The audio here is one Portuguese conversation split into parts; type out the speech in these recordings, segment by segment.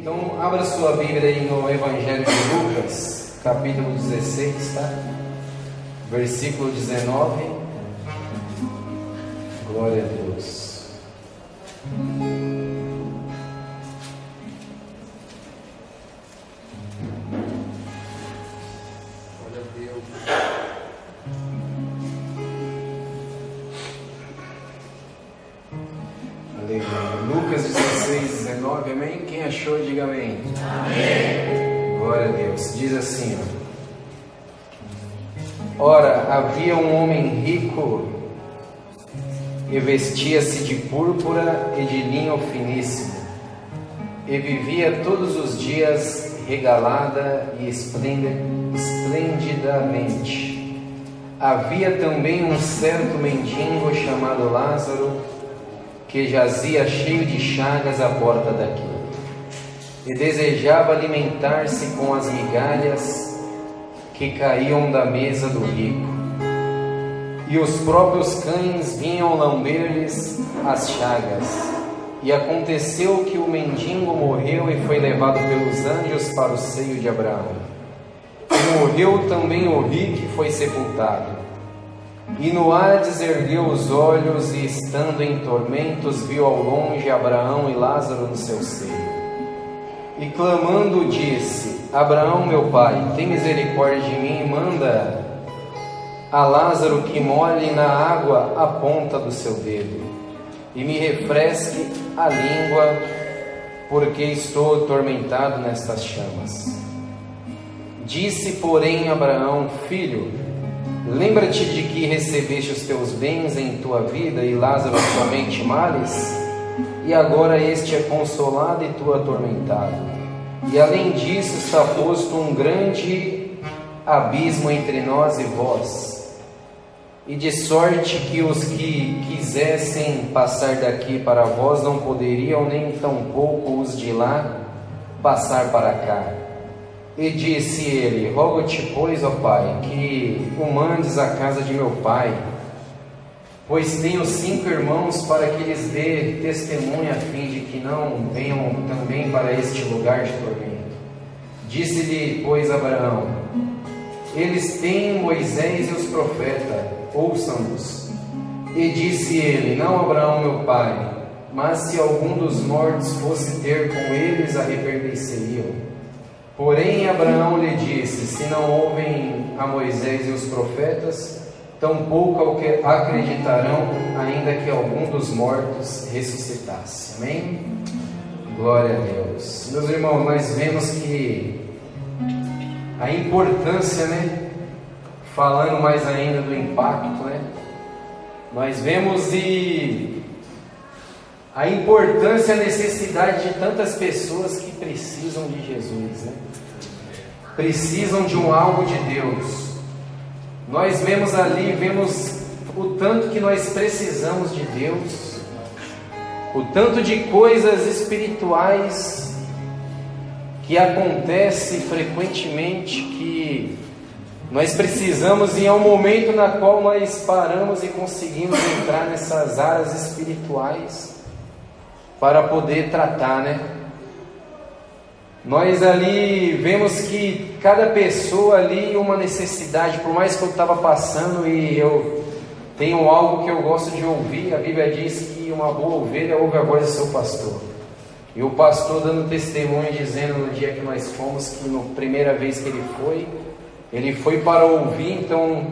Então, abra sua Bíblia aí no Evangelho de Lucas, capítulo 16, tá? Versículo 19. Glória a Deus. Glória a Deus. Aleluia. Lucas 16, 19, amém? Quem achou, diga amém. Amém. Glória a Deus. Diz assim, ó. Ora, havia um homem rico e vestia-se de púrpura e de linho finíssimo, e vivia todos os dias regalada e esplendidamente. Havia também um certo mendigo chamado Lázaro, que jazia cheio de chagas à porta daquilo, e desejava alimentar-se com as migalhas que caíam da mesa do rico. E os próprios cães vinham lamber-lhes as chagas. E aconteceu que o mendigo morreu e foi levado pelos anjos para o seio de Abraão. E morreu também o rico e foi sepultado. E no Hades ergueu os olhos e, estando em tormentos, viu ao longe Abraão e Lázaro no seu seio. E clamando disse: Abraão, meu pai, tem misericórdia de mim e manda a Lázaro que molhe na água a ponta do seu dedo e me refresque a língua, porque estou atormentado nestas chamas. Disse, porém, Abraão: Filho, lembra-te de que recebeste os teus bens em tua vida e Lázaro somente males, e agora este é consolado e tu atormentado. E além disso está posto um grande abismo entre nós e vós, e de sorte que os que quisessem passar daqui para vós não poderiam, nem tampouco os de lá passar para cá. E disse ele: Rogo-te, pois, ó Pai, que o mandes à casa de meu pai, pois tenho 5 irmãos, para que lhes dê testemunha, a fim de que não venham também para este lugar de tormento. Disse-lhe, pois, Abraão: Eles têm Moisés e os profetas, ouçam-nos. E disse ele: Não, Abraão, meu pai, mas se algum dos mortos fosse ter com eles, arrepender-se-iam. Porém Abraão lhe disse: Se não ouvem a Moisés e os profetas, tampouco acreditarão, ainda que algum dos mortos ressuscitasse. Amém? Glória a Deus. Meus irmãos, nós vemos que a importância, falando mais ainda do impacto, nós vemos a importância, a necessidade de tantas pessoas que precisam de Jesus, precisam de algo de Deus. Nós vemos ali, o tanto que nós precisamos de Deus, o tanto de coisas espirituais que acontece frequentemente, que nós precisamos, e é um momento na qual nós paramos e conseguimos entrar nessas áreas espirituais para poder tratar, Nós ali vemos que cada pessoa ali uma necessidade. Por mais que eu estava passando, e eu tenho algo que eu gosto de ouvir, a Bíblia diz que uma boa ovelha ouve a voz do seu pastor. E o pastor dando testemunho, dizendo no dia que nós fomos, que na primeira vez que ele foi para ouvir, então,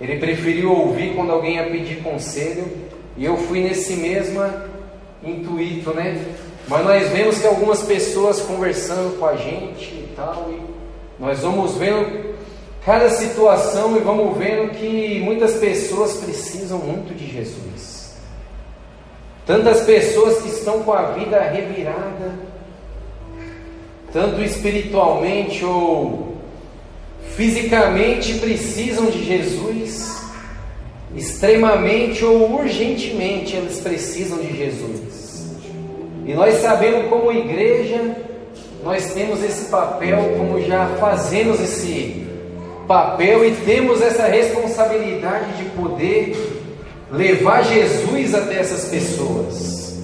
ele preferiu ouvir quando alguém ia pedir conselho, e eu fui nesse mesmo intuito, Mas nós vemos que algumas pessoas conversando com a gente e tal, e nós vamos vendo cada situação e vamos vendo que muitas pessoas precisam muito de Jesus. Tantas pessoas que estão com a vida revirada, tanto espiritualmente ou fisicamente, precisam de Jesus, extremamente ou urgentemente eles precisam de Jesus. E nós sabemos, como igreja, nós temos esse papel, como já fazemos esse papel e temos essa responsabilidade de poder levar Jesus até essas pessoas,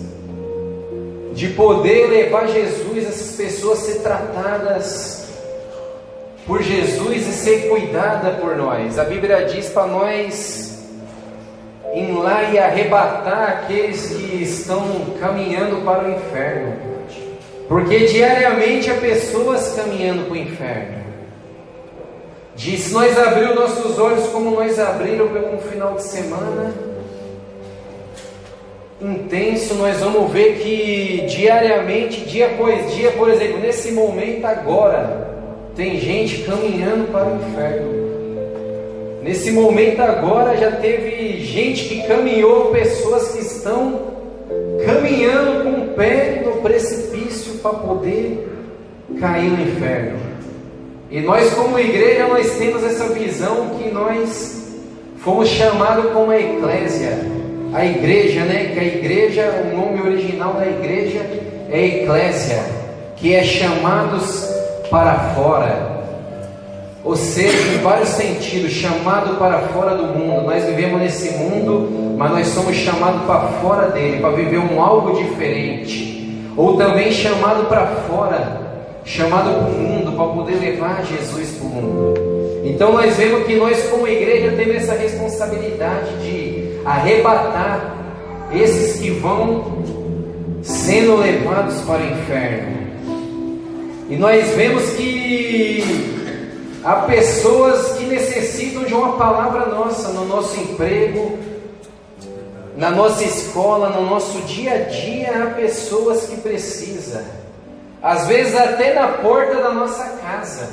de poder levar Jesus, essas pessoas ser tratadas por Jesus e ser cuidada por nós. A Bíblia diz para nós ir lá e arrebatar aqueles que estão caminhando para o inferno, porque diariamente há pessoas caminhando para o inferno. Se nós abrir os nossos olhos como nós abriram pelo final de semana intenso, nós vamos ver que diariamente, dia após dia, por exemplo, nesse momento agora, tem gente caminhando para o inferno. Nesse momento agora já teve gente que caminhou, pessoas que estão caminhando com o pé no precipício para poder cair no inferno. E nós como igreja, nós temos essa visão que nós fomos chamados como a eclésia. A igreja, né? Que a igreja, o nome original da igreja é eclésia, que é chamados para fora. Ou seja, em vários sentidos, chamado para fora do mundo. Nós vivemos nesse mundo, mas nós somos chamados para fora dele, para viver algo diferente. Ou também chamado para fora, chamado para o mundo, para poder levar Jesus para o mundo. Então nós vemos que nós como igreja temos essa responsabilidade de arrebatar esses que vão sendo levados para o inferno. E nós vemos que há pessoas que necessitam de uma palavra nossa no nosso emprego, na nossa escola, no nosso dia a dia. Há pessoas que precisam, às vezes até na porta da nossa casa.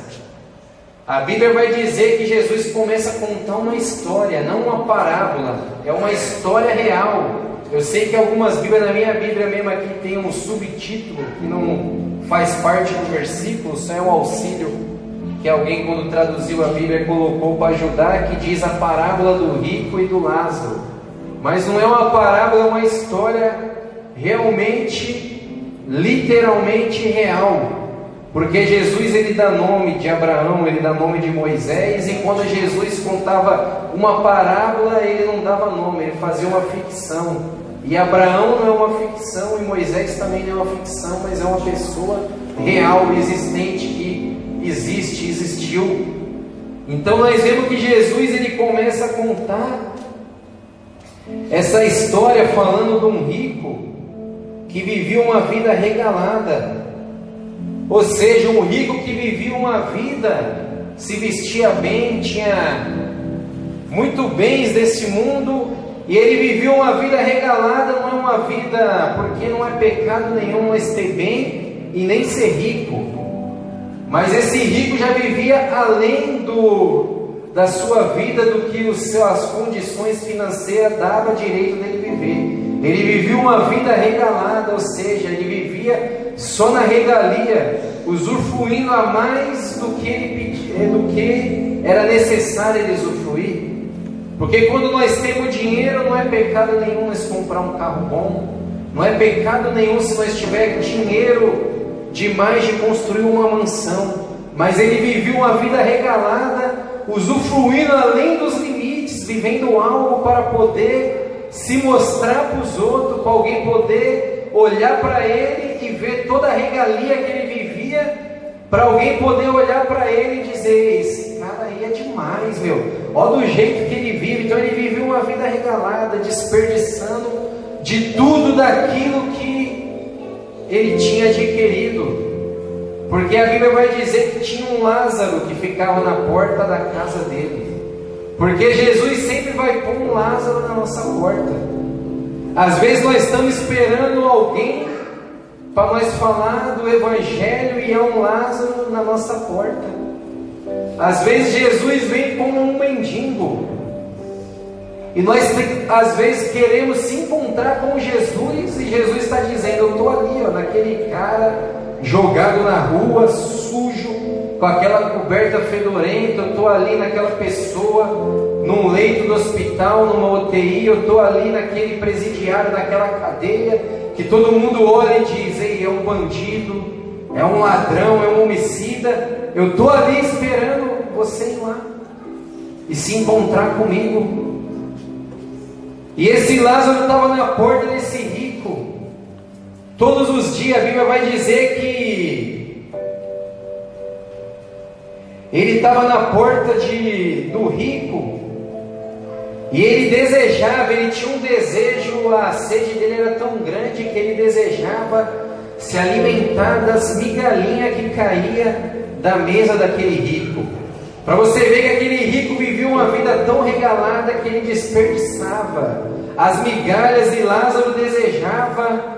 A Bíblia vai dizer que Jesus começa a contar uma história, não uma parábola, é uma história real. Eu sei que algumas Bíblias, na minha Bíblia mesmo aqui, tem um subtítulo que não faz parte do versículo, só é um auxílio que alguém, quando traduziu a Bíblia, colocou para ajudar, que diz a parábola do rico e do Lázaro. Mas não é uma parábola, é uma história realmente, literalmente real. Porque Jesus, ele dá nome de Abraão, ele dá nome de Moisés, e quando Jesus contava uma parábola, ele não dava nome, ele fazia uma ficção. E Abraão não é uma ficção, e Moisés também não é uma ficção, mas é uma pessoa real, existente, que existiu. Então nós vemos que Jesus, ele começa a contar essa história falando de um rico que vivia uma vida regalada. Ou seja, um rico que vivia uma vida, se vestia bem, tinha muito bens desse mundo, e ele vivia uma vida regalada. Não é uma vida, porque não é pecado nenhum nós ter bem e nem ser rico, mas esse rico já vivia além da sua vida, do que as condições financeiras davam direito dele viver. Ele vivia uma vida regalada, ou seja, ele vivia só na regalia, usufruindo a mais do que era necessário ele usufruir. Porque quando nós temos dinheiro, não é pecado nenhum nós comprar um carro bom, não é pecado nenhum se nós tiver dinheiro demais de construir uma mansão. Mas ele vivia uma vida regalada, usufruindo além dos limites, vivendo algo para poder se mostrar para os outros, para alguém poder olhar para ele e ver toda a regalia que ele vivia, para alguém poder olhar para ele e dizer: esse cara aí é demais, meu, olha do jeito que ele vive. Então ele viveu uma vida regalada, desperdiçando de tudo daquilo que ele tinha adquirido. Porque a Bíblia vai dizer que tinha um Lázaro que ficava na porta da casa dele. Porque Jesus sempre vai pôr um Lázaro na nossa porta. Às vezes nós estamos esperando alguém para nós falar do Evangelho, e é um Lázaro na nossa porta. Às vezes Jesus vem como um mendigo, e nós às vezes queremos se encontrar com Jesus, e Jesus está dizendo: eu estou ali, ó, naquele cara jogado na rua, sujo, com aquela coberta fedorenta, eu estou ali naquela pessoa, num leito do hospital, numa UTI, eu estou ali naquele presidiário, naquela cadeia, que todo mundo olha e diz: ei, é um bandido, é um ladrão, é um homicida. Eu estou ali esperando você ir lá e se encontrar comigo. E esse Lázaro estava na porta desse rico, Todos os dias a Bíblia vai dizer que ele estava na porta do rico, e ele desejava, ele tinha um desejo, a sede dele era tão grande que ele desejava se alimentar das migalhinhas que caía da mesa daquele rico. Para você ver que aquele rico vivia uma vida tão regalada que ele desperdiçava as migalhas, e Lázaro desejava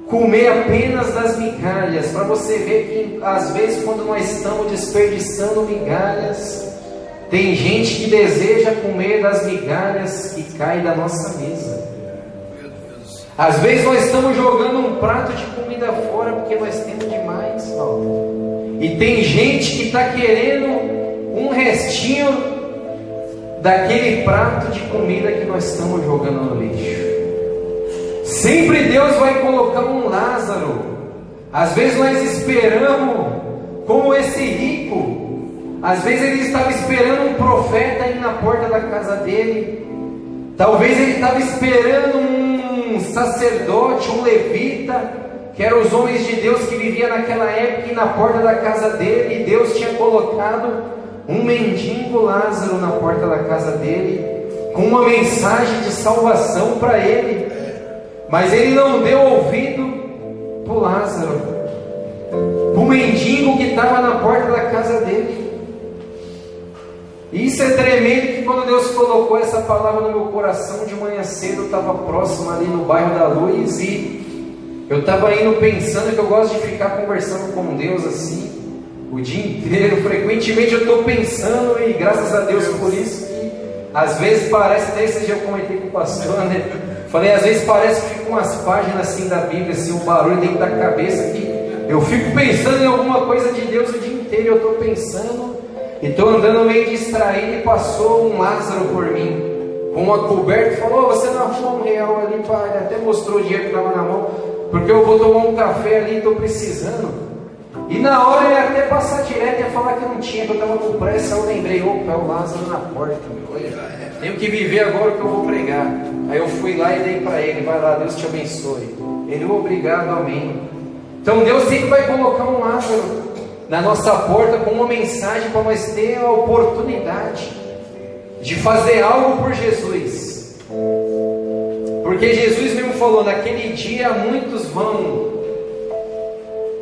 comer apenas das migalhas. Para você ver que às vezes, quando nós estamos desperdiçando migalhas, tem gente que deseja comer das migalhas que caem da nossa mesa. Às vezes nós estamos jogando um prato de comida fora porque nós temos demais, Paulo. E tem gente que está querendo um restinho daquele prato de comida que nós estamos jogando no lixo. Sempre Deus vai colocar um Lázaro. Às vezes nós esperamos, como esse rico, às vezes ele estava esperando um profeta ir na porta da casa dele. Talvez ele estava esperando um sacerdote, um levita, que eram os homens de Deus que viviam naquela época, e na porta da casa dele, e Deus tinha colocado um mendigo Lázaro na porta da casa dele, com uma mensagem de salvação para ele. Mas ele não deu ouvido para o Lázaro, para o mendigo que estava na porta da casa dele. E isso é tremendo, que quando Deus colocou essa palavra no meu coração, de manhã cedo eu estava próximo ali no bairro da Luz, e eu estava indo pensando que eu gosto de ficar conversando com Deus assim o dia inteiro. Frequentemente eu estou pensando, e graças a Deus por isso, que às vezes parece, até esse dia eu comentei com o pastor, né? Falei, às vezes parece que ficam umas páginas assim da Bíblia, assim, um barulho dentro da cabeça, que eu fico pensando em alguma coisa de Deus o dia inteiro. Eu estou pensando e estou andando meio distraído, e passou um Lázaro por mim com uma coberta e falou: você não arrumou R$1 ali, pai? Ele até mostrou o dinheiro que estava na mão, porque eu vou tomar um café ali e estou precisando. E na hora eu ia até passar direto e ia falar que não tinha, que eu estava com pressa. Eu lembrei: opa, é o Lázaro na porta, meu. Olha, tenho que viver agora o que eu vou pregar. Aí eu fui lá e dei para ele: vai lá, Deus te abençoe. Ele: obrigado, amém. Então Deus sempre vai colocar um Lázaro na nossa porta com uma mensagem, para nós ter a oportunidade de fazer algo por Jesus. Porque Jesus mesmo falou: naquele dia muitos vão.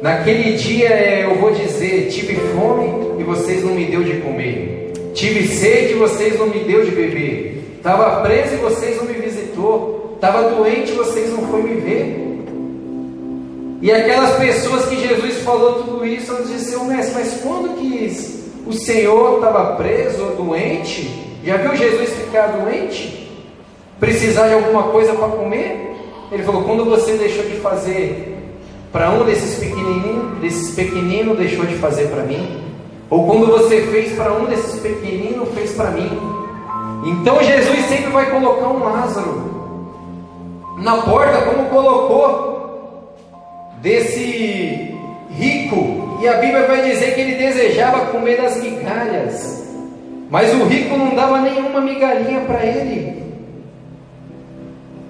Naquele dia eu vou dizer: tive fome e vocês não me deu de comer, tive sede e vocês não me deu de beber, estava preso e vocês não me visitou, estava doente e vocês não foram me ver. E aquelas pessoas que Jesus falou tudo isso, elas diziam: mestre, mas quando que o Senhor estava preso ou doente? Já viu Jesus ficar doente? Precisar de alguma coisa para comer? Ele falou: quando você deixou de fazer para um desses pequeninos, deixou de fazer para mim. Ou quando você fez para um desses pequeninos, fez para mim. Então Jesus sempre vai colocar um Lázaro na porta, como colocou desse rico. E a Bíblia vai dizer que ele desejava comer das migalhas, mas o rico não dava nenhuma migalhinha para ele.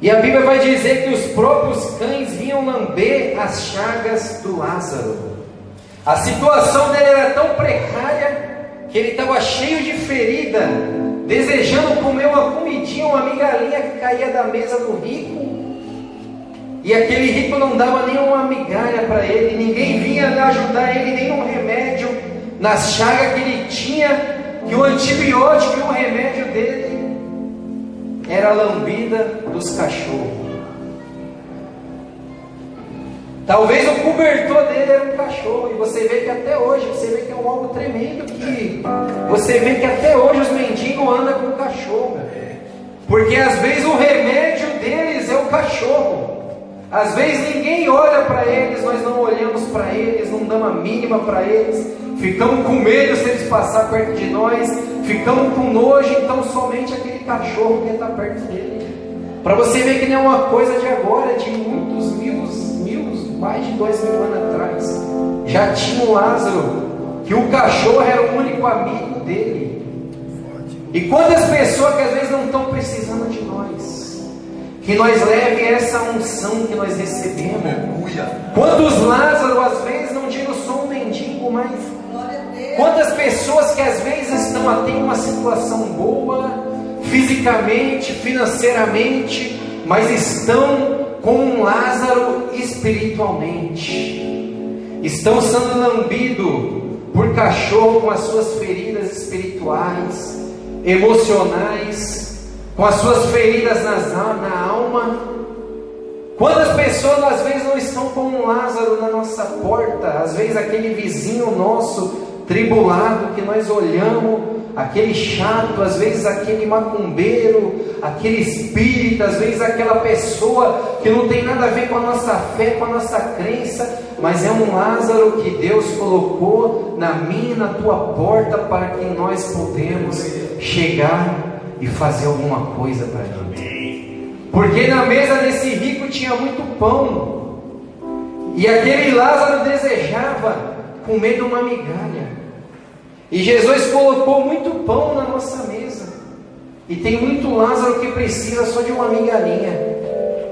E a Bíblia vai dizer que os próprios cães vinham lamber as chagas do Lázaro. A situação dele era tão precária que ele estava cheio de ferida, desejando comer uma comidinha, uma migalhinha que caía da mesa do rico. E aquele rico não dava nenhuma migalha para ele, ninguém vinha ajudar ele, nem um remédio nas chagas que ele tinha, que o antibiótico e o remédio dele era a lambida dos cachorros. Talvez o cobertor dele era um cachorro. E você vê que até hoje, você vê que é algo tremendo, que você vê que até hoje os mendigos andam com cachorro, porque às vezes o remédio deles é o cachorro. Às vezes ninguém olha para eles, nós não olhamos para eles, não damos a mínima para eles, ficamos com medo se eles passarem perto de nós, ficamos com nojo. Então somente aquele cachorro que está perto dele. Para você ver que não é uma coisa de agora, de muitos mil, mais de 2000 anos atrás, já tinha um Lázaro, que o cachorro era o único amigo dele. E quantas pessoas que às vezes não estão precisando de nós, que nós leve essa unção que nós recebemos. Quantos Lázaro, às vezes, não digo só um mendigo, mas quantas pessoas que às vezes têm uma situação boa, fisicamente, financeiramente, mas estão com um Lázaro espiritualmente, estão sendo lambidos por cachorro com as suas feridas espirituais, emocionais, com as suas feridas na alma. Quantas pessoas às vezes não estão com um Lázaro na nossa porta, às vezes aquele vizinho nosso tribulado que nós olhamos, aquele chato, às vezes aquele macumbeiro, aquele espírita, às vezes aquela pessoa que não tem nada a ver com a nossa fé, com a nossa crença, mas é um Lázaro que Deus colocou na minha e na tua porta para que nós podemos chegar e fazer alguma coisa para ele. Porque na mesa desse rico tinha muito pão, e aquele Lázaro desejava comer de uma migalha. E Jesus colocou muito pão na nossa mesa, e tem muito Lázaro que precisa só de uma migalhinha,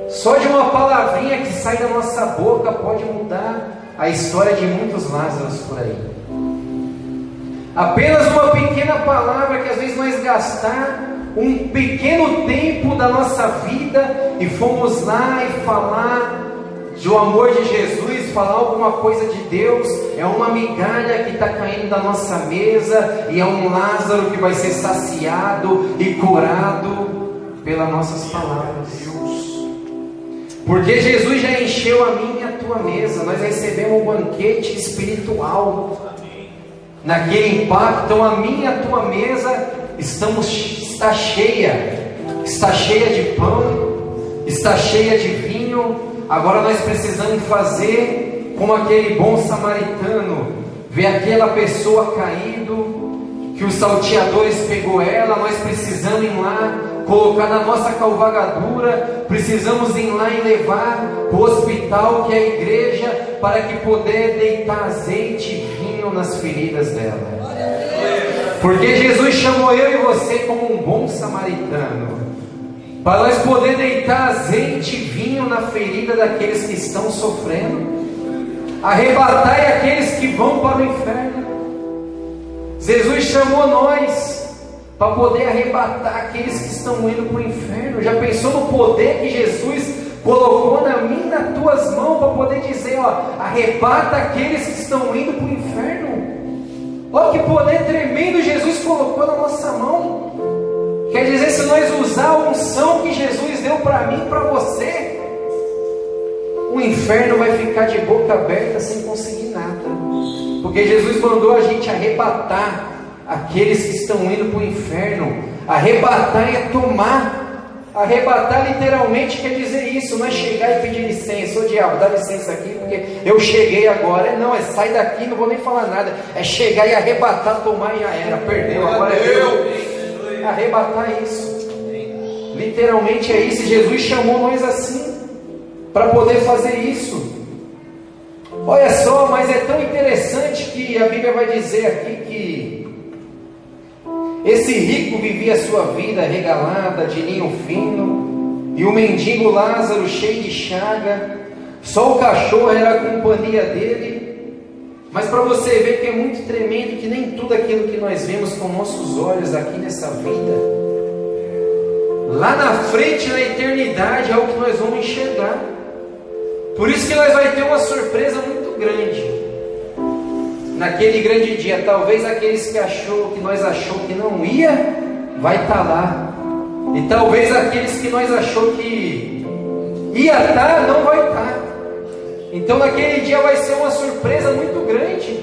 só de uma palavrinha que sai da nossa boca pode mudar a história de muitos Lázaros por aí. Apenas uma pequena palavra que às vezes nós gastar um pequeno tempo da nossa vida e fomos lá e falar do amor de Jesus, falar alguma coisa de Deus, é uma migalha que está caindo da nossa mesa, e é um Lázaro que vai ser saciado e curado pelas nossas palavras. Porque Jesus já encheu a minha e a tua mesa, nós recebemos um banquete espiritual. Naquele impacto, então a minha e a tua mesa está cheia de pão, está cheia de vinho. Agora nós precisamos fazer como aquele bom samaritano, ver aquela pessoa caído, que os salteadores pegou ela, nós precisamos ir lá, colocar na nossa cavalgadura, precisamos ir lá e levar para o hospital, que é a igreja, para que poder deitar azeite e vinho nas feridas dela. Porque Jesus chamou eu e você como um bom samaritano, para nós poder deitar azeite e vinho na ferida daqueles que estão sofrendo, arrebatar aqueles que vão para o inferno. Jesus chamou nós para poder arrebatar aqueles que estão indo para o inferno. Já pensou no poder que Jesus colocou na minha e nas tuas mãos para poder dizer, arrebata aqueles que estão indo para o inferno? Olha que poder tremendo Jesus colocou na nossa mão. Quer dizer, se nós usar a unção que Jesus deu para mim e para você, o inferno vai ficar de boca aberta sem conseguir nada. Porque Jesus mandou a gente arrebatar aqueles que estão indo para o inferno. Arrebatar é tomar. Arrebatar literalmente quer dizer isso, não é chegar e pedir licença. Ô diabo, dá licença aqui porque eu cheguei agora. Não, é sai daqui, não vou nem falar nada. É chegar e arrebatar, tomar e já era, perdeu, agora é Deus. Arrebatar isso, literalmente é isso. Jesus chamou nós assim, para poder fazer isso. Olha só, mas é tão interessante que a Bíblia vai dizer aqui que esse rico vivia a sua vida regalada de linho fino, e o mendigo Lázaro cheio de chaga, só o cachorro era a companhia dele. Mas para você ver que é muito tremendo, que nem tudo aquilo que nós vemos com nossos olhos aqui nessa vida, lá na frente, na eternidade, é o que nós vamos enxergar. Por isso que nós vamos ter uma surpresa muito grande naquele grande dia. Talvez aqueles que nós achou que não ia, vai estar lá. E talvez aqueles que nós achou que ia estar, não vai estar. Então naquele dia vai ser uma surpresa muito grande,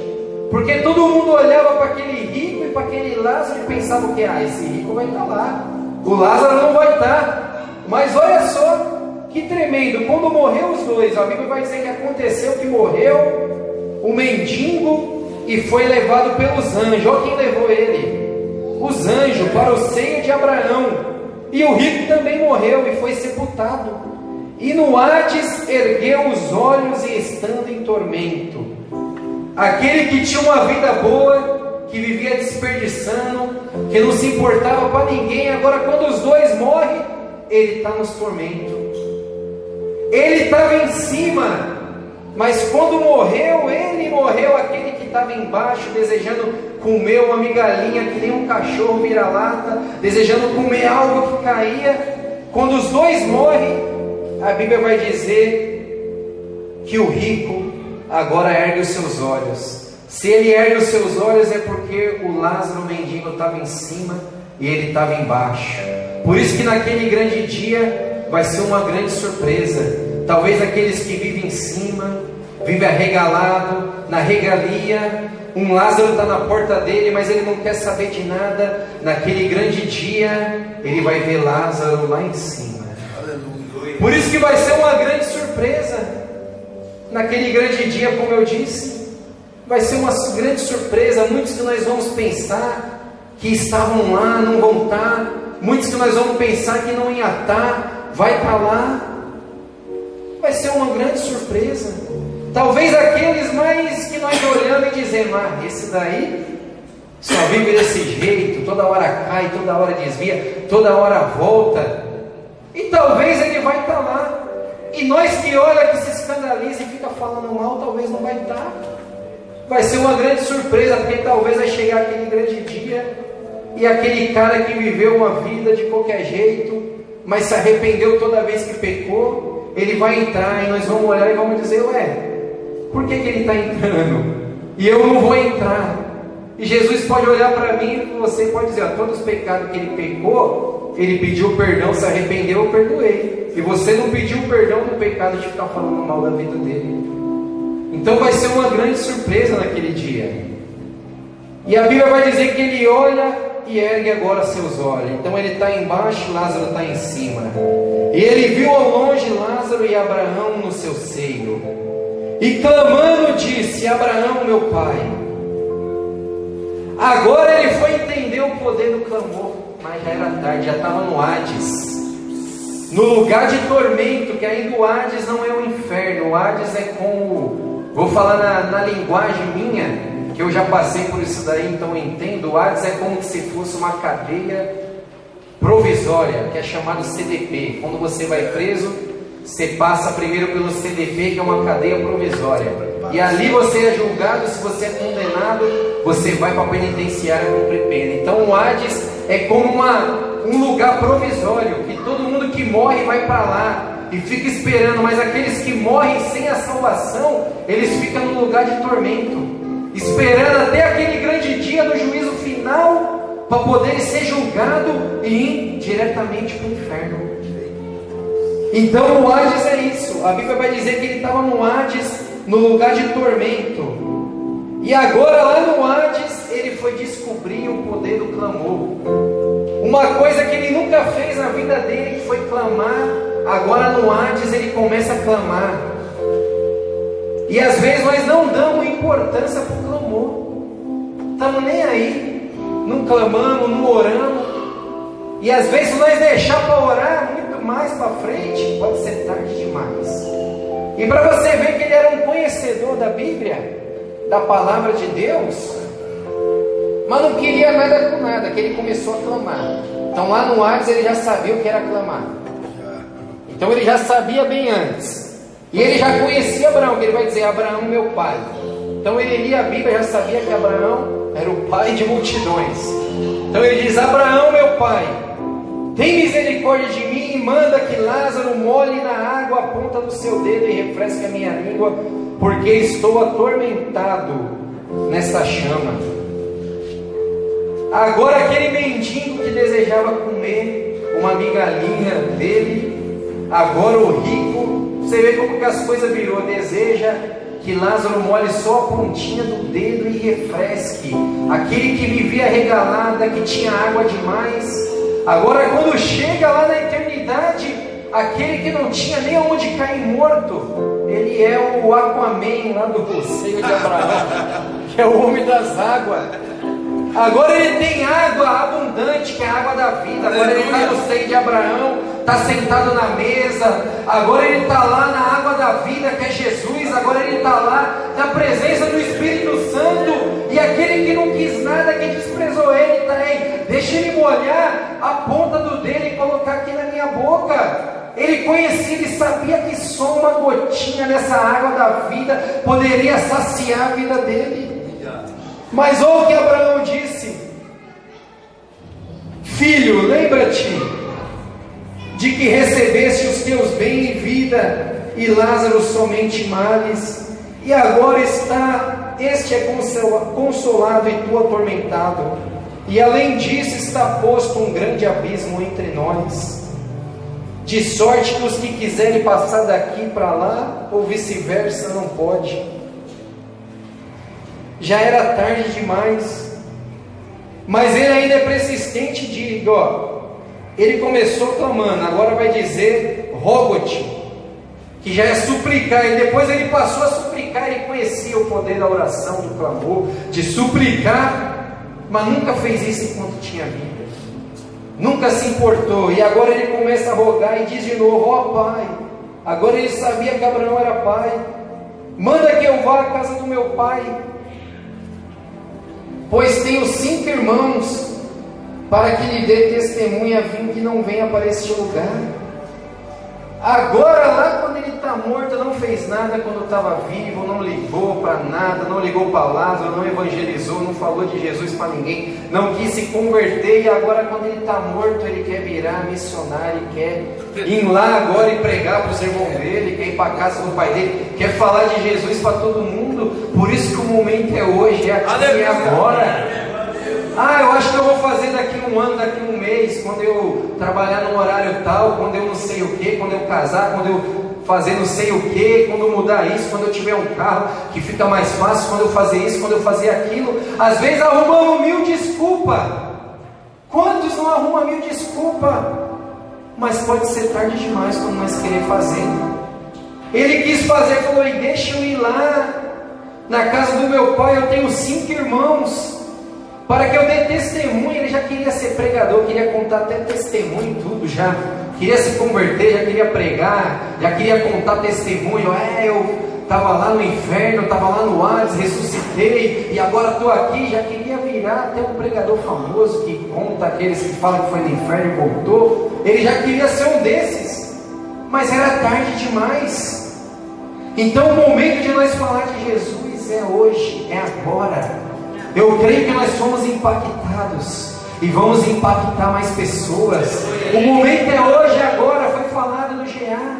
porque todo mundo olhava para aquele rico e para aquele Lázaro e pensava que esse rico vai estar lá, o Lázaro não vai estar. Mas olha só que tremendo, quando morreu os dois, a Bíblia vai dizer que aconteceu que morreu o mendigo e foi levado pelos anjos. Olha quem levou ele, os anjos, para o seio de Abraão. E o rico também morreu e foi sepultado. E no Hades ergueu os olhos e estando em tormento. Aquele que tinha uma vida boa, que vivia desperdiçando, que não se importava para ninguém, agora quando os dois morrem, ele está nos tormentos. Ele estava em cima, mas quando morreu, ele morreu, aquele que estava embaixo, desejando comer uma migalhinha, que nem um cachorro vira-lata, desejando comer algo que caía. Quando os dois morrem, a Bíblia vai dizer que o rico agora ergue os seus olhos. Se ele ergue os seus olhos é porque o Lázaro, o mendigo, estava em cima e ele estava embaixo. Por isso que naquele grande dia vai ser uma grande surpresa. Talvez aqueles que vivem em cima, vivem arregalado, na regalia. Um Lázaro está na porta dele, mas ele não quer saber de nada. Naquele grande dia, ele vai ver Lázaro lá em cima. Aleluia. Por isso que vai ser uma grande surpresa. Naquele grande dia, como eu disse, vai ser uma grande surpresa. Muitos que nós vamos pensar que estavam lá, não vão estar. Muitos que nós vamos pensar que não ia estar, vai estar lá. Vai ser uma grande surpresa. Talvez aqueles mais que nós olhamos e dizemos: ah, esse daí só vive desse jeito, toda hora cai, toda hora desvia, toda hora volta. E talvez ele vai estar lá. E nós que olha, que se escandaliza e fica falando mal, talvez não vai estar. Vai ser uma grande surpresa, porque talvez vai chegar aquele grande dia e aquele cara que viveu uma vida de qualquer jeito, mas se arrependeu toda vez que pecou, ele vai entrar e nós vamos olhar e vamos dizer: ué, por que ele está entrando? E eu não vou entrar. E Jesus pode olhar para mim e você pode dizer: ó, todos os pecados que ele pecou, ele pediu perdão, se arrependeu, eu perdoei. E você não pediu perdão do pecado de ficar falando mal da vida dele. Então vai ser uma grande surpresa naquele dia. E a Bíblia vai dizer que ele olha e ergue agora seus olhos. Então ele está embaixo, Lázaro está em cima. E ele viu ao longe Lázaro e Abraão no seu seio. E clamando disse: Abraão, meu pai. Agora ele foi entender o poder do clamor, mas já era tarde, já estava no Hades, no lugar de tormento, que ainda o Hades não é o inferno. O Hades é como, vou falar na linguagem minha, que eu já passei por isso daí, então eu entendo. O Hades é como se fosse uma cadeia provisória, que é chamado CDP. Quando você vai preso, você passa primeiro pelo CDP, que é uma cadeia provisória, e ali você é julgado. Se você é condenado, você vai para a penitenciária cumprir pena. Então o Hades é como um lugar provisório, que todo mundo que morre vai para lá e fica esperando, mas aqueles que morrem sem a salvação, eles ficam no lugar de tormento, esperando até aquele grande dia do juízo final, para poder ser julgado e ir diretamente para o inferno. Então o Hades é isso. A Bíblia vai dizer que ele estava no Hades, no lugar de tormento. E agora lá no Hades ele foi descobrir o poder do clamor. Uma coisa que ele nunca fez na vida dele, que foi clamar. Agora no Hades ele começa a clamar. E às vezes nós não damos importância para o clamor. Estamos nem aí. Não clamamos, não oramos. E às vezes se nós deixar para orar muito mais para frente, pode ser tarde demais. E para você ver que ele era um conhecedor da Bíblia, da palavra de Deus, mas não queria nada com nada, que ele começou a clamar. Então lá no Hades ele já sabia o que era clamar. Então ele já sabia bem antes. E ele já conhecia Abraão, que ele vai dizer: Abraão, meu pai. Então ele lia a Bíblia e já sabia que Abraão era o pai de multidões. Então ele diz: Abraão, meu pai, tem misericórdia de mim e manda que Lázaro molhe na água a ponta do seu dedo e refresque a minha língua, porque estou atormentado nesta chama. Agora aquele mendigo que desejava comer uma migalhinha dele, agora o rico, você vê como que as coisas virou, deseja que Lázaro molhe só a pontinha do dedo e refresque. Aquele que vivia regalada, que tinha água demais, agora quando chega lá na eternidade, aquele que não tinha nem onde cair morto, ele é o Aquaman lá do seio de Abraão, que é o homem das águas. Agora ele tem água abundante, que é a água da vida. Agora ele está no seio de Abraão, está sentado na mesa. Agora ele está lá na água da vida, que é Jesus. Agora ele está lá na presença do Espírito Santo. E aquele que não quis nada, que desprezou ele, está aí. Deixa ele molhar a ponta do dedo e colocar aqui na minha boca. boca. Ele conhecia, ele sabia que só uma gotinha dessa água da vida poderia saciar a vida dele. Mas ouve o que Abraão disse: filho, lembra-te de que recebeste os teus bens e vida, e Lázaro somente males, e agora este é consolado e tu atormentado, e além disso está posto um grande abismo entre nós, de sorte que os que quiserem passar daqui para lá, ou vice-versa, não pode. Já era tarde demais, mas ele ainda é persistente, diga, ele começou clamando, agora vai dizer rogo-te, que já é suplicar, e depois ele passou a suplicar. Ele conhecia o poder da oração, do clamor, de suplicar, mas nunca fez isso enquanto tinha vida, nunca se importou, e agora ele começa a rogar e diz de novo: ó pai. Agora ele sabia que Abraão era pai: manda que eu vá à casa do meu pai, pois tenho 5 irmãos, para que lhe dê testemunha, a fim que não venha para este lugar. Agora, lá quando ele está morto, não fez nada quando estava vivo, não ligou para nada, não ligou para Lázaro, não evangelizou, não falou de Jesus para ninguém, não quis se converter. E agora, quando ele está morto, ele quer virar missionário, quer ir lá agora e pregar para os irmãos dele, quer ir para a casa do pai dele, quer falar de Jesus para todo mundo. Por isso que o momento é hoje, é aqui e agora. Eu acho que eu vou fazer daqui 1 ano, daqui 1 mês, quando eu trabalhar num horário tal, quando eu não sei o que, quando eu casar, quando eu fazer não sei o que, quando eu mudar isso, quando eu tiver um carro que fica mais fácil, quando eu fazer isso, quando eu fazer aquilo. Às vezes arrumamos 1000 desculpas. Quantos não arrumam 1000 desculpas? Mas pode ser tarde demais quando nós queremos fazer. Ele quis fazer, falou: e deixa eu ir lá na casa do meu pai, eu tenho 5 irmãos, para que eu dê testemunho. Ele já queria ser pregador, queria contar até testemunho e tudo, já queria se converter, já queria pregar, já queria contar testemunho. Eu estava lá no inferno, estava lá no Hades, ressuscitei, e agora estou aqui. Já queria virar até um pregador famoso, que conta aqueles que falam que foi no inferno e voltou. Ele já queria ser um desses, mas era tarde demais. Então o momento de nós falar de Jesus é hoje, é agora. Eu creio que nós somos impactados e vamos impactar mais pessoas. O momento é hoje, agora. Foi falado no GA,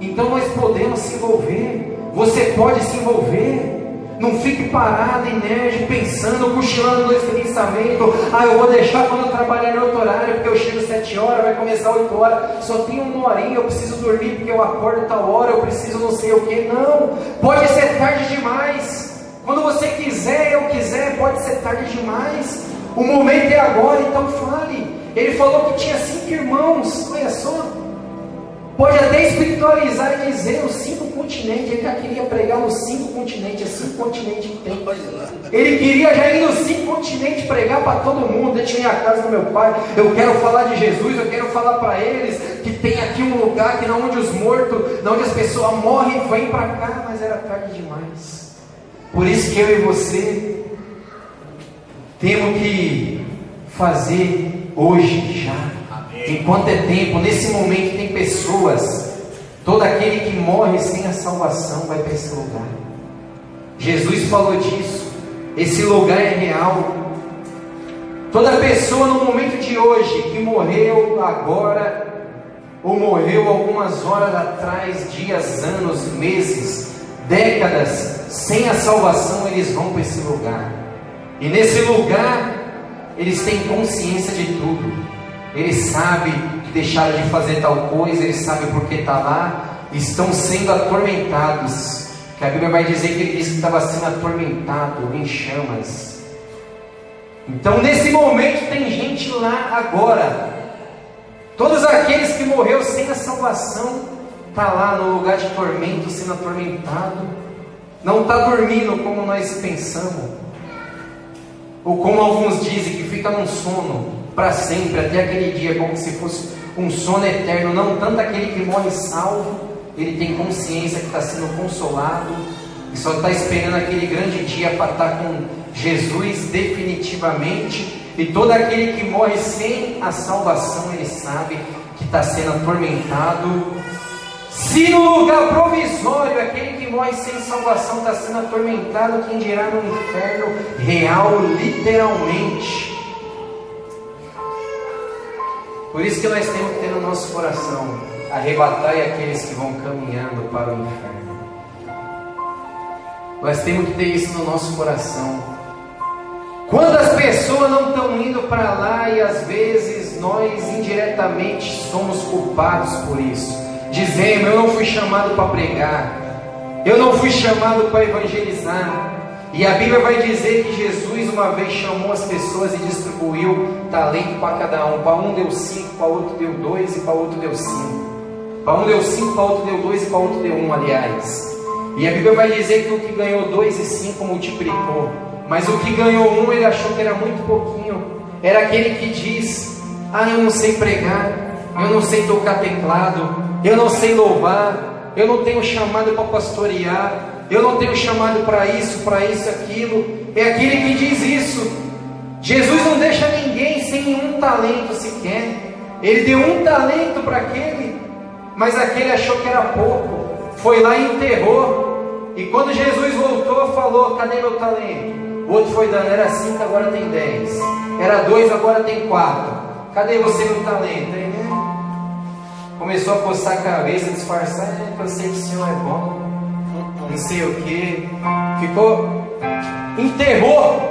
então nós podemos se envolver. Você pode se envolver. Não fique parado, inerte, pensando, cochilando nesse pensamento: eu vou deixar quando eu trabalhar em outro horário, porque eu chego às 7 horas, vai começar 8 horas, só tem 1 horinha, eu preciso dormir porque eu acordo tal hora, eu preciso não sei o que. Não, pode ser tarde demais. Quando você quiser, eu quiser, pode ser tarde demais. O momento é agora, então fale. Ele falou que tinha 5 irmãos, olha só. Pode até espiritualizar e dizer os 5 continentes. Ele já queria pregar nos 5 continentes, é 5 continentes que tem. Ele queria já ir nos 5 continentes pregar para todo mundo. Deixa eu ir à casa do meu pai, eu quero falar de Jesus, eu quero falar para eles que tem aqui um lugar que não onde os mortos, não onde as pessoas morrem, vêm para cá. Mas era tarde demais. Por isso que eu e você temos que fazer hoje, já. Enquanto é tempo, nesse momento tem pessoas. Todo aquele que morre sem a salvação vai para esse lugar. Jesus falou disso. Esse lugar é real. Toda pessoa no momento de hoje que morreu agora, ou morreu algumas horas atrás, dias, anos, meses, décadas, sem a salvação, eles vão para esse lugar. E nesse lugar eles têm consciência de tudo. Eles sabem que deixaram de fazer tal coisa, eles sabem porque está lá. Estão sendo atormentados, que a Bíblia vai dizer que ele disse que estava sendo atormentado em chamas. Então nesse momento tem gente lá agora. Todos aqueles que morreram sem a salvação está lá no lugar de tormento, sendo atormentado. Não está dormindo como nós pensamos, ou como alguns dizem, que fica num sono para sempre, até aquele dia, como se fosse um sono eterno. Não, tanto aquele que morre salvo, ele tem consciência que está sendo consolado e só está esperando aquele grande dia para estar com Jesus definitivamente. E todo aquele que morre sem a salvação, ele sabe que está sendo atormentado. Se no lugar provisório aquele que morre sem salvação está sendo atormentado, quem dirá no inferno real, literalmente. Por isso que nós temos que ter no nosso coração: arrebatai aqueles que vão caminhando para o inferno. Nós temos que ter isso no nosso coração. Quando as pessoas não estão indo para lá, e às vezes nós indiretamente somos culpados por isso, dizemos: eu não fui chamado para pregar, eu não fui chamado para evangelizar. E a Bíblia vai dizer que Jesus uma vez chamou as pessoas e distribuiu talento para cada um. Para um deu 5, para outro deu 2 e para outro deu 5. Para um deu 5, para outro deu 2 e para outro deu 1, aliás. E a Bíblia vai dizer que o que ganhou 2 e 5 multiplicou. Mas o que ganhou 1, ele achou que era muito pouquinho. Era aquele que diz: ah, eu não sei pregar, eu não sei tocar teclado, eu não sei louvar, eu não tenho chamado para pastorear, eu não tenho chamado para isso, aquilo. É aquele que diz isso. Jesus não deixa ninguém sem nenhum talento sequer. Ele deu um talento para aquele, mas aquele achou que era pouco, foi lá e enterrou. E quando Jesus voltou, falou: cadê meu talento? O outro foi dando: era 5, agora tem 10. Era 2, agora tem 4. Cadê você, meu talento? Aí, né? Começou a coçar a cabeça, disfarçar: eu sei que o Senhor é bom, não sei o que. Enterrou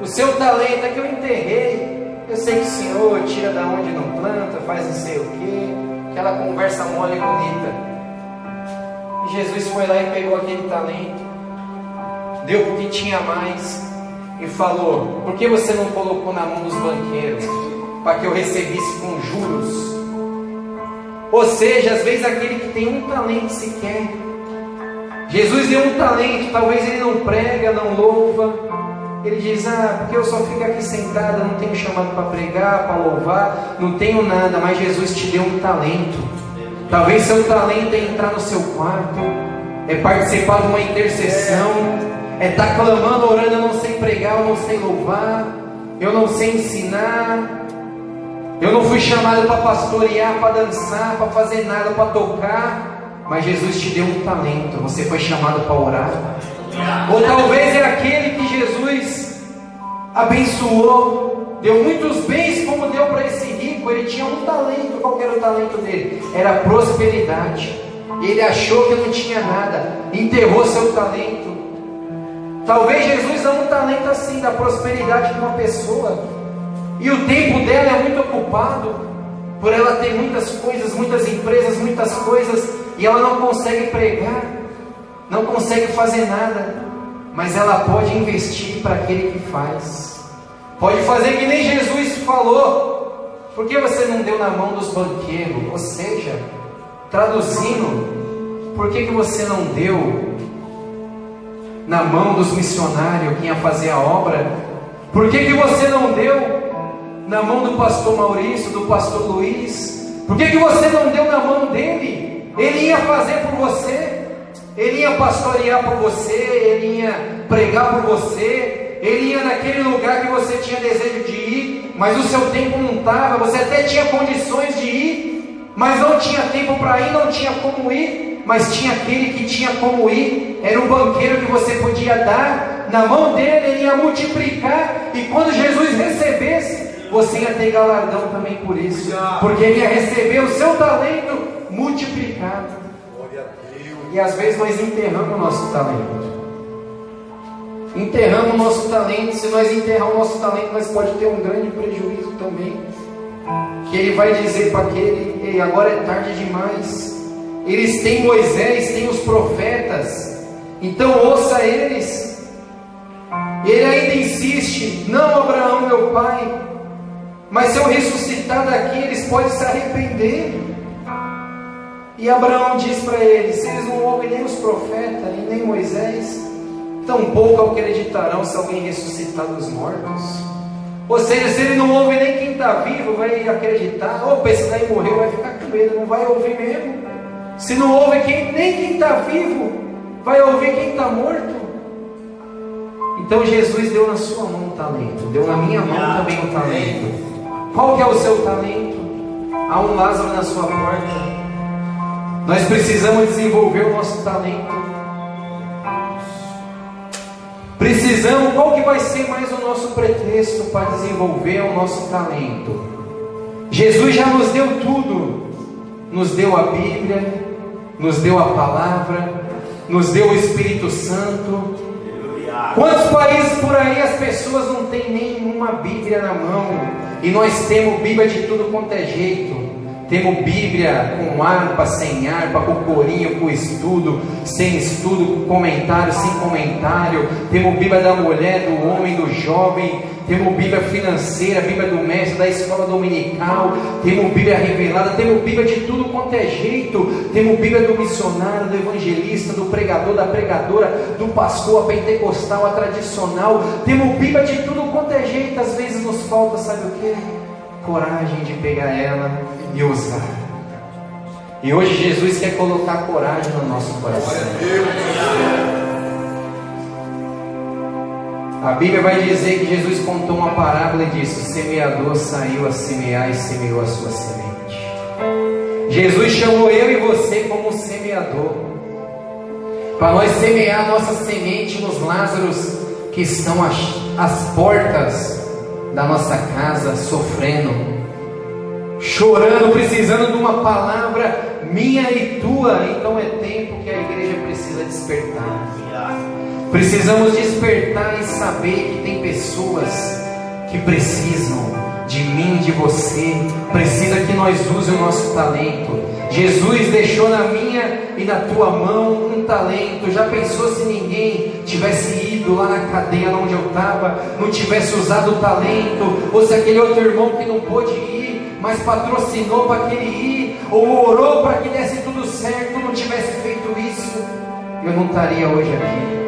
o seu talento. É que eu enterrei. Eu sei que o Senhor tira da onde não planta, faz não sei o que. Aquela conversa mole e bonita. E Jesus foi lá e pegou aquele talento, deu porque tinha mais, e falou: por que você não colocou na mão dos banqueiros, para que eu recebesse com juros? Ou seja, às vezes aquele que tem um talento sequer, Jesus deu um talento, talvez ele não prega, não louva, ele diz: ah, porque eu só fico aqui sentado, não tenho chamado para pregar, para louvar, não tenho nada. Mas Jesus te deu um talento. Talvez seu talento é entrar no seu quarto, é participar de uma intercessão, é estar clamando, orando: eu não sei pregar, eu não sei louvar, eu não sei ensinar, eu não fui chamado para pastorear, para dançar, para fazer nada, para tocar. Mas Jesus te deu um talento, você foi chamado para orar. Ou talvez é aquele que Jesus abençoou, deu muitos bens como deu para esse rico. Ele tinha um talento. Qual era o talento dele? Era prosperidade. Ele achou que não tinha nada, enterrou seu talento. Talvez Jesus dá um talento assim, da prosperidade de uma pessoa, e o tempo dela é muito ocupado, por ela ter muitas coisas, muitas empresas, muitas coisas, e ela não consegue pregar, não consegue fazer nada. Mas ela pode investir para aquele que faz, pode fazer que nem Jesus falou: por que você não deu na mão dos banqueiros? Ou seja, traduzindo, por que você não deu na mão dos missionários que ia fazer a obra? Por que você não deu na mão do pastor Maurício, do pastor Luiz? Por que você não deu na mão dele? Ele ia fazer por você, ele ia pastorear por você, ele ia pregar por você, ele ia naquele lugar que você tinha desejo de ir, mas o seu tempo não estava. Você até tinha condições de ir, mas não tinha tempo para ir, não tinha como ir. Mas tinha aquele que tinha como ir, era o banqueiro que você podia dar na mão dele, ele ia multiplicar, e quando Jesus recebesse, você ia ter galardão também por isso, porque ele ia receber o seu talento multiplicado. E às vezes nós enterramos o nosso talento. Enterramos o nosso talento. Se nós enterrar o nosso talento, nós pode ter um grande prejuízo também. Que ele vai dizer para aquele: ei, agora é tarde demais. Eles têm Moisés, têm os profetas, então ouça eles. Ele ainda insiste: não, Abraão, meu pai, mas se eu ressuscitar daqui, eles podem se arrepender. E Abraão diz para eles: se eles não ouvem nem os profetas e nem Moisés, tampouco acreditarão se alguém ressuscitar dos mortos. Ou seja, se ele não ouve nem quem está vivo, vai acreditar. Opa, esse daí morreu, vai ficar com medo, não vai ouvir mesmo. Se não ouve nem quem está vivo, vai ouvir quem está morto. Então Jesus deu na sua mão o talento, deu na minha mão também o talento. Qual que é o seu talento? Há um Lázaro na sua porta. Nós precisamos desenvolver o nosso talento. Precisamos, qual que vai ser mais o nosso pretexto para desenvolver o nosso talento? Jesus já nos deu tudo. Nos deu a Bíblia, nos deu a palavra, nos deu o Espírito Santo. Quantos países por aí as pessoas não têm nenhuma Bíblia na mão? E nós temos Bíblia de tudo quanto é jeito. Temos Bíblia com harpa, sem harpa, com corinho, com estudo, sem estudo, com comentário, sem comentário. Temos Bíblia da mulher, do homem, do jovem. Temos Bíblia financeira, Bíblia do mestre, da escola dominical. Temos Bíblia revelada, temos Bíblia de tudo quanto é jeito. Temos Bíblia do missionário, do evangelista, do pregador, da pregadora, do pastor, a pentecostal, a tradicional. Temos Bíblia de tudo quanto é jeito. Às vezes nos falta, sabe o que? Coragem de pegar ela e usar. E hoje Jesus quer colocar coragem no nosso coração. A Bíblia vai dizer que Jesus contou uma parábola e disse: o semeador saiu a semear e semeou a sua semente. Jesus chamou eu e você como semeador, para nós semear a nossa semente nos Lázaros que estão às portas da nossa casa, sofrendo, chorando, precisando de uma palavra minha e tua. Então é tempo que a igreja precisa despertar. Precisamos despertar e saber que tem pessoas que precisam de mim, de você. Precisa que nós use o nosso talento. Jesus deixou na minha e na tua mão um talento. Já pensou se ninguém tivesse ido lá na cadeia onde eu estava, não tivesse usado o talento? Ou se aquele outro irmão que não pôde ir, mas patrocinou para que ele ir, ou orou para que desse tudo certo, não tivesse feito isso, eu não estaria hoje aqui.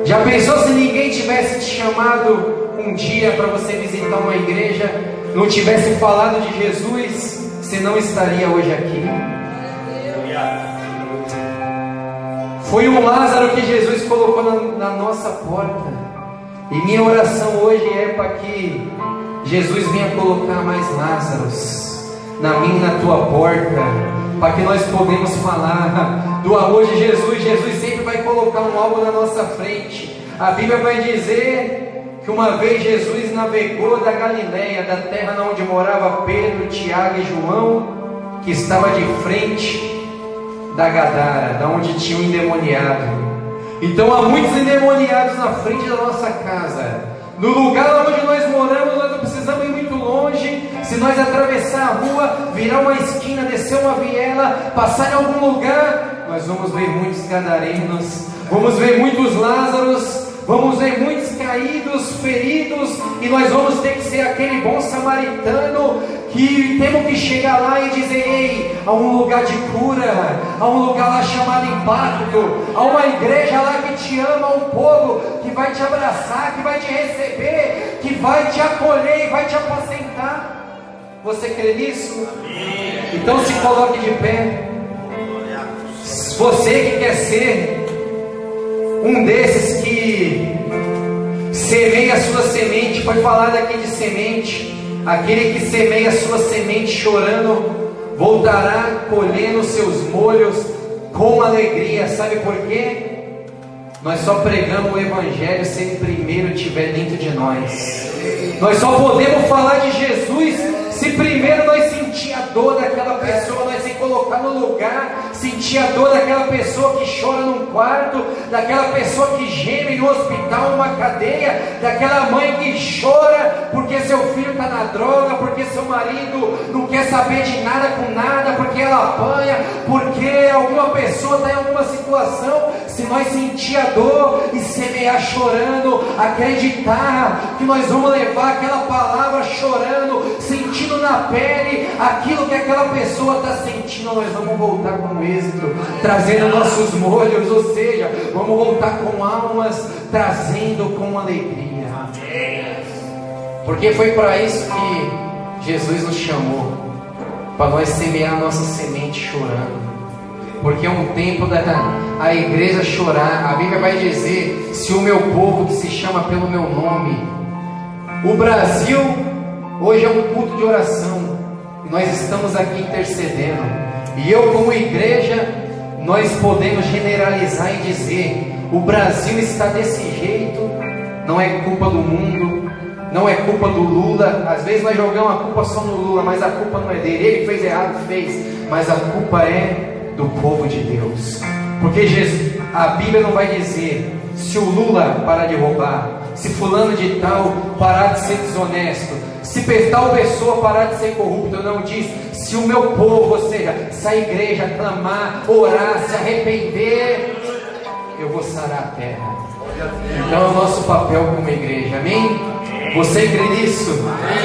Já pensou se ninguém tivesse te chamado um dia para você visitar uma igreja, não tivesse falado de Jesus, você não estaria hoje aqui? Foi um Lázaro que Jesus colocou na nossa porta. E minha oração hoje é para que Jesus venha colocar mais Lázaros na minha e na tua porta, para que nós podemos falar do amor de Jesus. Jesus sempre vai colocar um algo na nossa frente. A Bíblia vai dizer que uma vez Jesus navegou da Galileia, da terra onde morava Pedro, Tiago e João, que estava de frente da Gadara, da onde tinha um endemoniado. Então há muitos endemoniados na frente da nossa casa. No lugar onde nós moramos, nós não precisamos ir muito longe. Se nós atravessar a rua, virar uma esquina, descer uma viela, passar em algum lugar, nós vamos ver muitos gadarenos, vamos ver muitos Lázaros, vamos ver muitos caídos, feridos, e nós vamos ter que ser aquele bom samaritano que temos que chegar lá e dizer: ei, há um lugar de cura, há um lugar lá chamado Impacto, há uma igreja lá que te ama, um povo que vai te abraçar, que vai te receber, que vai te acolher e vai te apacentar. Você crê nisso? Então se coloque de pé. Você que quer ser um desses que semeia a sua semente, foi falado aqui de semente. Aquele que semeia a sua semente chorando, voltará colhendo seus molhos com alegria. Sabe por quê? Nós só pregamos o Evangelho se ele primeiro estiver dentro de nós. Nós só podemos falar de Jesus se primeiro nós sentir a dor daquela pessoa, nós se colocar no lugar, sentir a dor daquela pessoa que chora num quarto, daquela pessoa que geme no hospital, numa cadeia, daquela mãe que chora porque seu filho está na droga, porque seu marido não quer saber de nada com nada, porque ela apanha, porque alguma pessoa está em alguma situação. Se nós sentir a dor e semear chorando, acreditar que nós vamos levar aquela palavra chorando, sentindo na pele aquilo que aquela pessoa está sentindo, nós vamos voltar com êxito, trazendo nossos molhos, ou seja, vamos voltar com almas, trazendo com alegria. Porque foi para isso que Jesus nos chamou, para nós semear a nossa semente chorando. Porque é um tempo da a igreja chorar. A Bíblia vai dizer: se o meu povo que se chama pelo meu nome. O Brasil hoje é um culto de oração. nós estamos aqui intercedendo. E eu, como igreja, nós podemos generalizar e dizer: o Brasil está desse jeito, não é culpa do mundo, não é culpa do Lula. Às vezes nós jogamos a culpa só no Lula, mas a culpa não é dele. Ele fez errado, fez, mas a culpa é do povo de Deus. Porque a Bíblia não vai dizer: se o Lula parar de roubar, se fulano de tal parar de ser desonesto, se tal pessoa parar de ser corrupto. Não diz: se o meu povo, ou seja, se a igreja clamar, orar, se arrepender, eu vou sarar a terra. Então é o nosso papel como igreja, amém? Você crê nisso?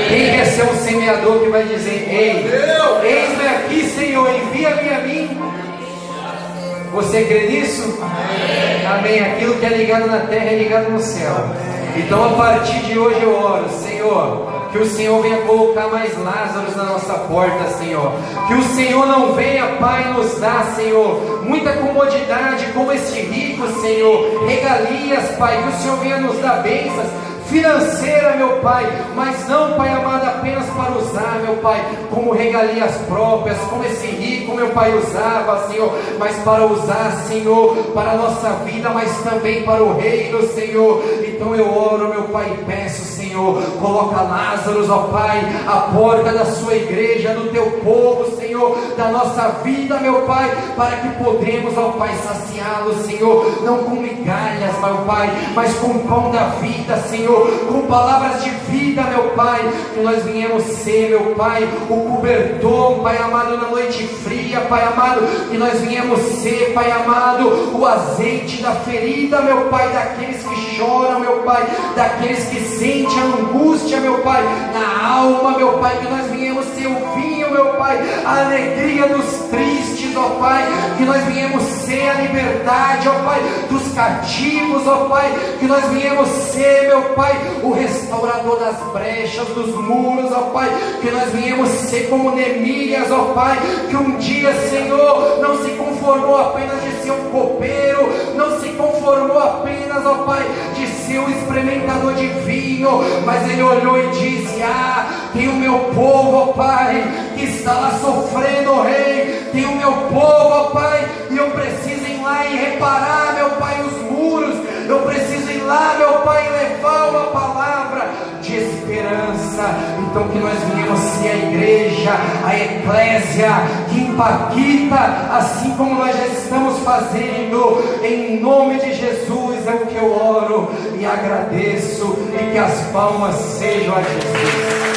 Quem quer ser um semeador que vai dizer: ei, eis-me aqui, Senhor, envia-me a mim? Você crê nisso? Amém. Aquilo que é ligado na terra é ligado no céu. Então a partir de hoje eu oro: Senhor, que o Senhor venha colocar mais Lázaros na nossa porta, Senhor. Que o Senhor não venha, Pai, nos dar, Senhor, muita comodidade como este rico, Senhor, regalias, Pai. Que o Senhor venha nos dar bênçãos financeira, meu Pai, mas não, Pai amado, apenas para usar, meu Pai, como regalias próprias, como esse rico, meu Pai, usava, Senhor, mas para usar, Senhor, para a nossa vida, mas também para o reino, Senhor. Então eu oro, meu Pai, e peço, Senhor, coloca Lázaros, ó Pai, à porta da sua igreja, do teu povo, Senhor, da nossa vida, meu Pai, para que podemos, ó Pai, saciá-los, Senhor, não com migalhas, meu Pai, mas com o pão da vida, Senhor, com palavras de vida, meu Pai, que nós venhamos ser, meu Pai, o cobertor, Pai amado, na noite fria, Pai amado, que nós venhamos ser, Pai amado, o azeite da ferida, meu Pai, daqueles que choram, meu Pai, daqueles que sentem a angústia, meu Pai, na alma, meu Pai, que nós venhamos ser o vinho, meu Pai, a alegria dos tristes, ó Pai, que nós venhamos ser a liberdade, ó Pai, dos cativos, ó Pai, que nós venhamos ser, meu Pai, o restaurador das brechas, dos muros, ó Pai, que nós venhamos ser como Neemias, ó Pai, que um dia, Senhor, não se conformou apenas de ser um copeiro, não se conformou apenas, ó Pai, de ser um experimentador de vinho, mas ele olhou e disse: ah, tem o meu povo, ó Pai, que está lá sofrendo, ó Rei, tem o meu povo, ó Pai, e eu preciso ir lá e reparar, meu Pai, os muros, eu preciso ir lá, meu Pai, levar uma palavra de esperança. Então que nós venhamos ser a igreja, a eclésia, que impacta, assim como nós já estamos fazendo, em nome de Jesus é o que eu oro e agradeço, e que as palmas sejam a Jesus.